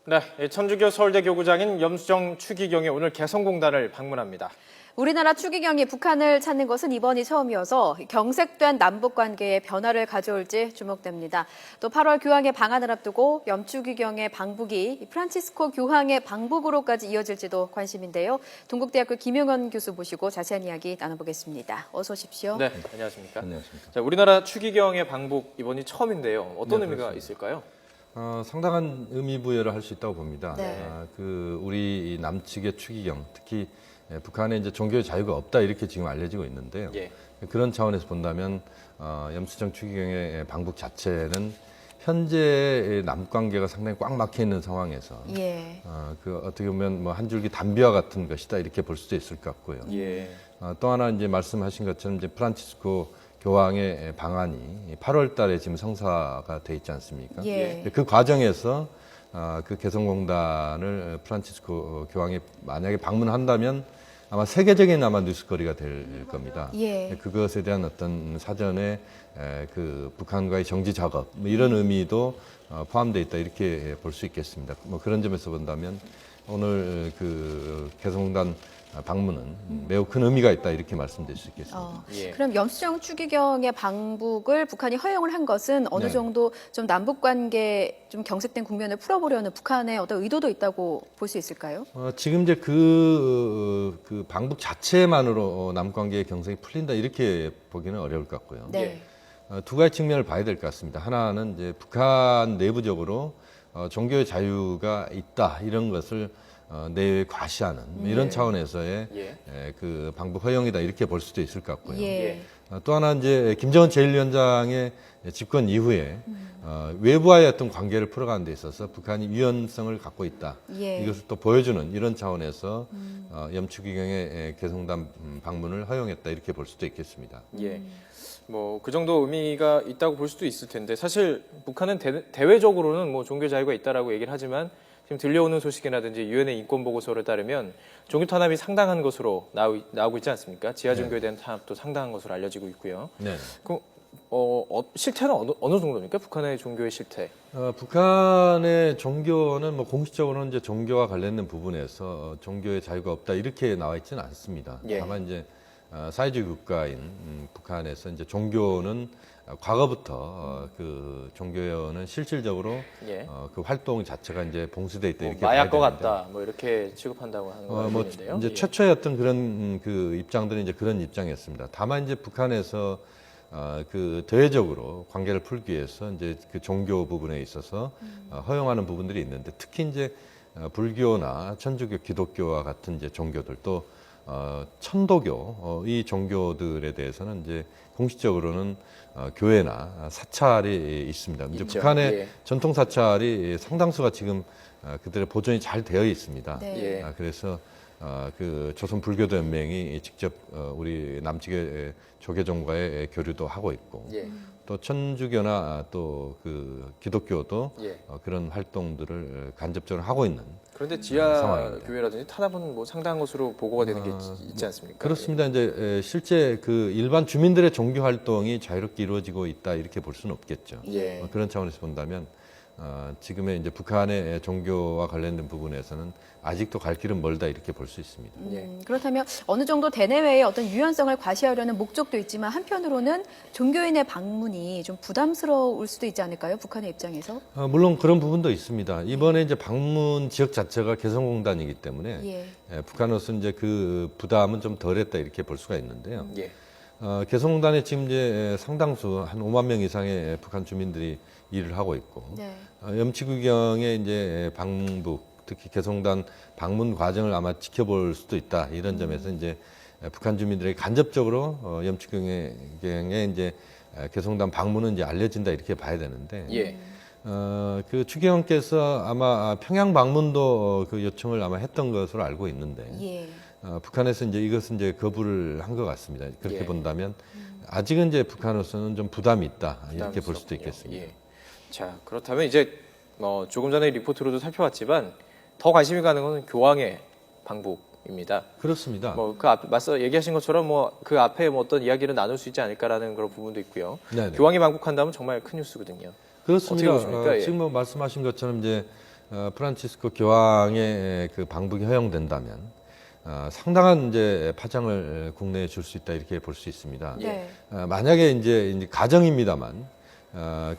네, 천주교 서울대 교구장인 염수정 추기경이 오늘 개성공단을 방문합니다. 우리나라 추기경이 북한을 찾는 것은 이번이 처음이어서 경색된 남북관계에 변화를 가져올지 주목됩니다. 또 8월 교황의 방한을 앞두고 염추기경의 방북이 프란치스코 교황의 방북으로까지 이어질지도 관심인데요. 동국대학교 김용원 교수 모시고 자세한 이야기 나눠보겠습니다. 어서 오십시오. 네, 안녕하십니까? 안녕하십니까. 자, 우리나라 추기경의 방북 이번이 처음인데요. 어떤 네, 의미가 그렇습니다. 있을까요? 상당한 의미 부여를 할 수 있다고 봅니다. 네. 우리 남측의 추기경, 특히 북한에 이제 종교의 자유가 없다 이렇게 지금 알려지고 있는데요. 예. 그런 차원에서 본다면 염수정 추기경의 방북 자체는 현재 남관계가 상당히 꽉 막혀 있는 상황에서 예. 어떻게 보면 뭐 한 줄기 담비와 같은 것이다 이렇게 볼 수도 있을 것 같고요. 예. 또 하나 이제 말씀하신 것처럼 이제 프란치스코 교황의 방한이 8월 달에 지금 성사가 돼 있지 않습니까? 예. 그 과정에서 그 개성공단을 프란치스코 교황이 만약에 방문한다면 아마 세계적인 아마 뉴스거리가 될 겁니다. 예. 그것에 대한 어떤 사전에 그 북한과의 정지 작업 뭐 이런 의미도 포함되어 있다 이렇게 볼 수 있겠습니다. 뭐 그런 점에서 본다면 오늘 그 개성공단 방문은 매우 큰 의미가 있다 이렇게 말씀드릴 수 있겠습니다. 예. 그럼 염수정 추기경의 방북을 북한이 허용을 한 것은 어느 네. 정도 좀 남북 관계 좀 경색된 국면을 풀어보려는 북한의 어떤 의도도 있다고 볼 수 있을까요? 지금 이제 그 방북 자체만으로 남관계의 경색이 풀린다 이렇게 보기는 어려울 것 같고요. 네. 두 가지 측면을 봐야 될 것 같습니다. 하나는 이제 북한 내부적으로 종교의 자유가 있다 이런 것을 내외에 과시하는 이런 차원에서의 그 방북 허용이다 이렇게 볼 수도 있을 것 같고요. 예. 또 하나 이제 김정은 제1위원장의 집권 이후에 외부와의 어떤 관계를 풀어가는 데 있어서 북한이 유연성을 갖고 있다. 예. 이것을 또 보여주는 이런 차원에서 염추기경의 개성단 방문을 허용했다 이렇게 볼 수도 있겠습니다. 예. 뭐 그 정도 의미가 있다고 볼 수도 있을 텐데 사실 북한은 대외적으로는 뭐 종교 자유가 있다라고 얘기를 하지만 지금 들려오는 소식이라든지 유엔의 인권 보고서를 따르면 종교 탄압이 상당한 것으로 나오고 있지 않습니까? 지하 종교에 대한 탄압도 상당한 것으로 알려지고 있고요. 네. 그럼 실태는 어느 정도입니까? 북한의 종교의 실태. 북한의 종교는 뭐 공식적으로는 이제 종교와 관련된 부분에서 종교의 자유가 없다 이렇게 나와 있지는 않습니다. 예. 다만 이제 사회주의 국가인 북한에서 이제 종교는 과거부터 그 종교는 실질적으로 예. 그 활동 자체가 이제 봉쇄돼 있다 뭐 이렇게 마약과 봐야 되는데, 같다. 뭐 이렇게 취급한다고 하는 거 뭐 있는데요. 이제 최초의 어떤 그런 그 입장들은 이제 그런 입장이었습니다. 다만 이제 북한에서 그 대외적으로 관계를 풀기 위해서 이제 그 종교 부분에 있어서 허용하는 부분들이 있는데 특히 이제 불교나 천주교, 기독교와 같은 이제 종교들 또 천도교 이 종교들에 대해서는 이제 공식적으로는 교회나 사찰이 있습니다. 이제 있죠. 북한의 예. 전통 사찰이 상당수가 지금 그들의 보존이 잘 되어 있습니다. 네. 예. 그래서 그 조선 불교도 연맹이 직접 우리 남측의 조계종과의 교류도 하고 있고 예. 또 천주교나 또 그 기독교도 예. 그런 활동들을 간접적으로 하고 있는 그런데 지하 상황입니다. 교회라든지 탄압은 뭐 상당한 것으로 보고가 되는 게 있지 않습니까? 그렇습니다. 이제 실제 그 일반 주민들의 종교 활동이 자유롭게 이루어지고 있다 이렇게 볼 수는 없겠죠. 예. 그런 차원에서 본다면 지금의 이제 북한의 종교와 관련된 부분에서는 아직도 갈 길은 멀다 이렇게 볼 수 있습니다. 예. 그렇다면 어느 정도 대내외의 어떤 유연성을 과시하려는 목적도 있지만 한편으로는 종교인의 방문이 좀 부담스러울 수도 있지 않을까요? 북한의 입장에서? 물론 그런 부분도 있습니다. 이번에 이제 방문 지역 자체가 개성공단이기 때문에 예. 북한으로서 이제 그 부담은 좀 덜했다 이렇게 볼 수가 있는데요. 예. 개성공단에 지금 이제 상당수 한 5만 명 이상의 북한 주민들이 일을 하고 있고 네. 염치구경의 이제 방북 특히 개성공단 방문 과정을 아마 지켜볼 수도 있다 이런 점에서 이제 북한 주민들에게 간접적으로 염치구경의 이제 개성공단 방문은 이제 알려진다 이렇게 봐야 되는데 예. 그 추기경께서 아마 평양 방문도 그 요청을 아마 했던 것으로 알고 있는데 예. 북한에서 이제 이것은 이제 거부를 한 것 같습니다. 그렇게 예. 본다면 아직은 이제 북한으로서는 좀 부담이 있다 이렇게 볼 수도 부담스럽군요. 있겠습니다. 예. 자, 그렇다면 이제 조금 전에 리포트로도 살펴봤지만 더 관심이 가는 것은 교황의 방북입니다. 그렇습니다. 뭐 그 앞 맞서 얘기하신 것처럼 뭐 그 앞에 뭐 어떤 이야기를 나눌 수 있지 않을까라는 그런 부분도 있고요. 네네. 교황이 방북한다면 정말 큰 뉴스거든요. 그렇습니다. 어떻게 보십니까? 예. 지금 뭐 말씀하신 것처럼 이제 프란치스코 교황의 그 방북이 허용된다면 상당한 이제 파장을 국내에 줄 수 있다 이렇게 볼 수 있습니다. 네. 만약에 이제 가정입니다만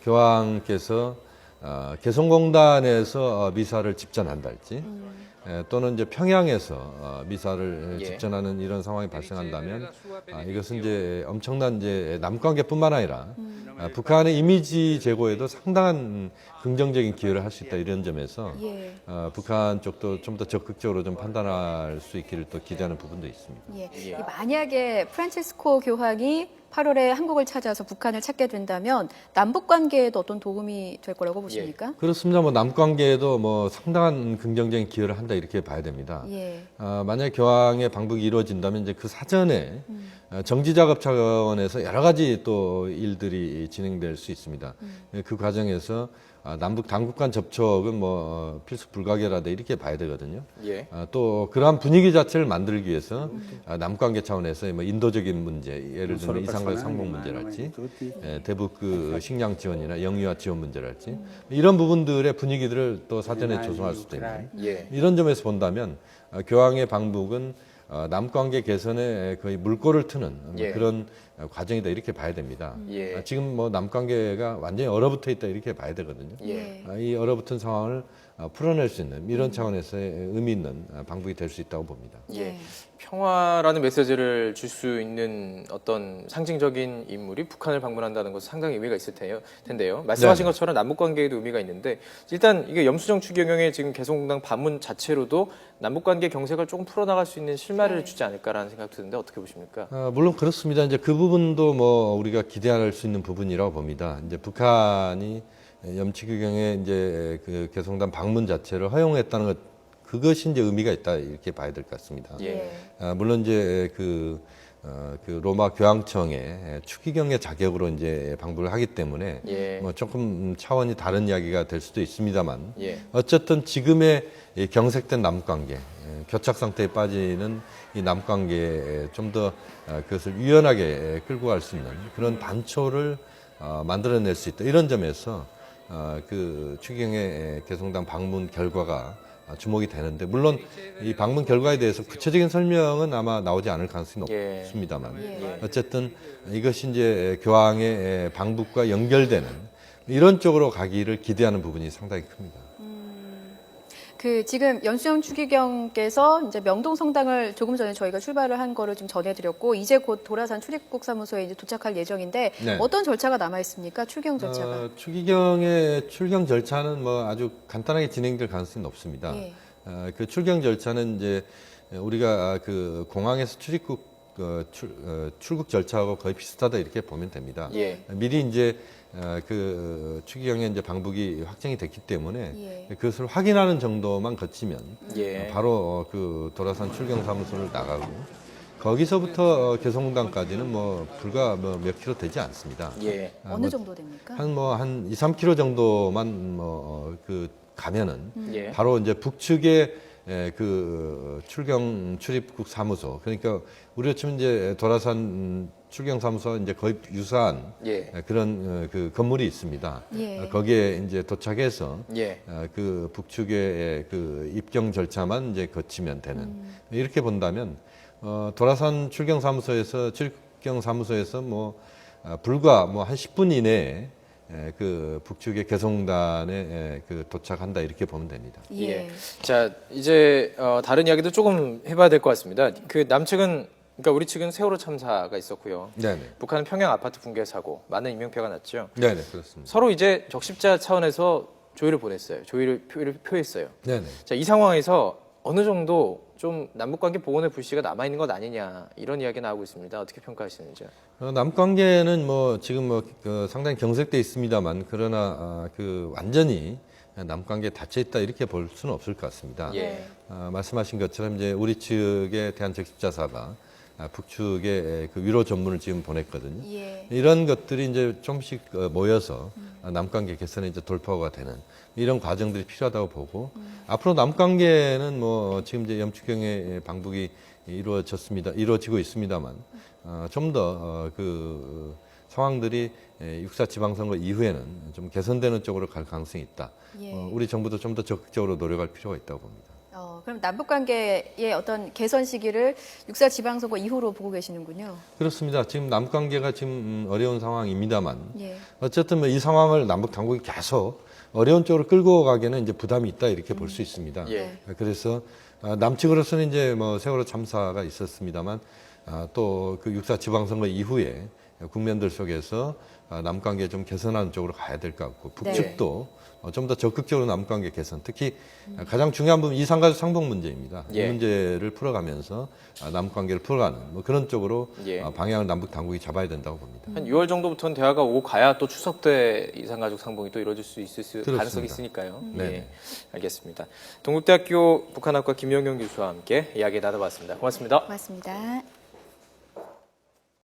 교황께서 개성공단에서 미사를 집전한달지 또는 이제 평양에서 미사를 예. 집전하는 이런 상황이 발생한다면 이것은 이제 엄청난 이제 남관계뿐만 아니라 북한의 이미지 제고에도 상당한 긍정적인 기여를 할 수 있다 이런 점에서 예. 북한 쪽도 좀 더 적극적으로 좀 판단할 수 있기를 또 기대하는 부분도 있습니다. 예. 예. 만약에 프란치스코 교황이 8월에 한국을 찾아서 북한을 찾게 된다면 남북 관계에도 어떤 도움이 될 거라고 보십니까? 그렇습니다. 뭐 남관계에도 뭐 상당한 긍정적인 기여를 한다 이렇게 봐야 됩니다. 예. 만약 교황의 방북이 이루어진다면 이제 그 사전에 정지 작업 차원에서 여러 가지 또 일들이 진행될 수 있습니다. 그 과정에서 남북 당국 간 접촉은 뭐 필수 불가결하다 이렇게 봐야 되거든요. 예. 또 그러한 분위기 자체를 만들기 위해서 남관계 차원에서 뭐 인도적인 문제, 예를 들면 이산가족 상봉 문제랄지, 대북 그 식량 지원이나 영유아 지원 문제랄지 이런 부분들의 분위기들을 또 사전에 조성할 수도 있는 예. 이런 점에서 본다면 교황의 방북은 남관계 개선에 거의 물꼬를 트는 예. 그런 과정이다 이렇게 봐야 됩니다. 예. 지금 뭐 남관계가 완전히 얼어붙어 있다 이렇게 봐야 되거든요. 예. 이 얼어붙은 상황을 풀어낼 수 있는 이런 차원에서의 의미 있는 방북이 될 수 있다고 봅니다. 예. 평화라는 메시지를 줄 수 있는 어떤 상징적인 인물이 북한을 방문한다는 것은 상당히 의미가 있을 텐데요. 말씀하신 네. 것처럼 남북 관계에도 의미가 있는데 일단 이게 염수정 추경영의 지금 개성공단 방문 자체로도 남북 관계 경색을 조금 풀어나갈 수 있는 실마리를 주지 않을까라는 생각도 드는데 어떻게 보십니까? 물론 그렇습니다. 이제 그 부분도 뭐 우리가 기대할 수 있는 부분이라고 봅니다. 이제 북한이 염치규경의 이제 그 개성단 방문 자체를 허용했다는 것 그것이 이제 의미가 있다 이렇게 봐야 될 것 같습니다. 예. 물론 이제 그 로마 교황청의 추기경의 자격으로 이제 방북을 하기 때문에 예. 뭐 조금 차원이 다른 이야기가 될 수도 있습니다만 예. 어쨌든 지금의 이 경색된 남관계, 교착 상태에 빠지는 이 남관계에 좀 더 그것을 유연하게 끌고 갈 수 있는 그런 단초를 만들어낼 수 있다. 이런 점에서 그 추기경의 개성당 방문 결과가 주목이 되는데 물론 이 방문 결과에 대해서 구체적인 설명은 아마 나오지 않을 가능성이 예. 높습니다만 예. 어쨌든 이것이 이제 교황의 방북과 연결되는 이런 쪽으로 가기를 기대하는 부분이 상당히 큽니다. 그 지금 연수영 추기경께서 이제 명동 성당을 조금 전에 저희가 출발을 한 거를 좀 전해드렸고 이제 곧 도라산 출입국 사무소에 이제 도착할 예정인데 네. 어떤 절차가 남아 있습니까? 출경 절차가? 추기경의 출경 절차는 뭐 아주 간단하게 진행될 가능성이 높습니다. 예. 그 출경 절차는 이제 우리가 그 공항에서 출입국 출국 절차하고 거의 비슷하다 이렇게 보면 됩니다. 예. 미리 이제 그 추기경의 이제 방북이 확정이 됐기 때문에 예. 그것을 확인하는 정도만 거치면 예. 바로 그 도라산 출경 사무소를 나가고 거기서부터 개성공단까지는 뭐 불과 뭐 몇 킬로 되지 않습니다. 예. 어느 정도 됩니까? 한 2, 3킬로 정도만 그 가면은 예. 바로 이제 북측에 그 출경 출입국 사무소 그러니까 우리가 치면 이제 도라산 출경 사무소 이제 거의 유사한 예. 그런 그 건물이 있습니다. 예. 거기에 이제 도착해서 예. 그 북측의 그 입경 절차만 이제 거치면 되는 이렇게 본다면 도라산 출경 사무소에서 출경 사무소에서 뭐 불과 뭐 한 10분 이내에 그 북측의 개성공단에 그 도착한다 이렇게 보면 됩니다. 예. 자, 이제 다른 이야기도 조금 해봐야 될 것 같습니다. 그 남측은, 그러니까 우리 측은 세월호 참사가 있었고요. 네네. 북한은 평양 아파트 붕괴 사고, 많은 인명피해가 났죠. 네네 그렇습니다. 서로 이제 적십자 차원에서 조의를 보냈어요. 조의를 표했어요. 네네. 자, 이 상황에서 어느 정도 좀 남북관계 복원의 불씨가 남아있는 것 아니냐, 이런 이야기 나오고 있습니다. 어떻게 평가하시는지요? 남관계는 뭐 지금 그 상당히 경색돼 있습니다만 그러나 그 완전히 남관계 닫혀 있다 이렇게 볼 수는 없을 것 같습니다. 예. 말씀하신 것처럼 이제 우리 측의 대한적십자사가 북측에 그 위로 전문을 지금 보냈거든요. 예. 이런 것들이 이제 조금씩 모여서 남관계 개선에 이제 돌파가 되는 이런 과정들이 필요하다고 보고 앞으로 남관계는 뭐 지금 이제 염추경의 방북이 이루어지고 있습니다만 좀 더 그 상황들이 6.4 지방선거 이후에는 좀 개선되는 쪽으로 갈 가능성이 있다. 예. 우리 정부도 좀 더 적극적으로 노력할 필요가 있다고 봅니다. 그럼 남북 관계의 어떤 개선 시기를 6.4 지방선거 이후로 보고 계시는군요. 그렇습니다. 지금 남북 관계가 지금 어려운 상황입니다만 예. 어쨌든 뭐이 상황을 남북 당국이 계속 어려운 쪽으로 끌고 가기에는 이제 부담이 있다 이렇게 볼 수 있습니다. 예. 그래서 남측으로서는 이제 뭐 세월호 참사가 있었습니다만 또 그 6.4 지방선거 이후에 국면들 속에서 남북 관계 좀 개선하는 쪽으로 가야 될 것 같고 북측도 좀 더 적극적으로 남북 관계 개선, 특히 가장 중요한 부분 이산가족 상봉 문제입니다. 예. 이 문제를 풀어가면서 남북 관계를 풀어가는 뭐 그런 쪽으로 예. 방향을 남북 당국이 잡아야 된다고 봅니다. 한 6월 정도부터는 대화가 오고 가야 또 추석 때 이산가족 상봉이 또 이루어질 수 있을 그렇습니다. 가능성이 있으니까요. 네. 예, 알겠습니다. 동국대학교 북한학과 김영경 교수와 함께 이야기 나눠봤습니다. 고맙습니다. 고맙습니다.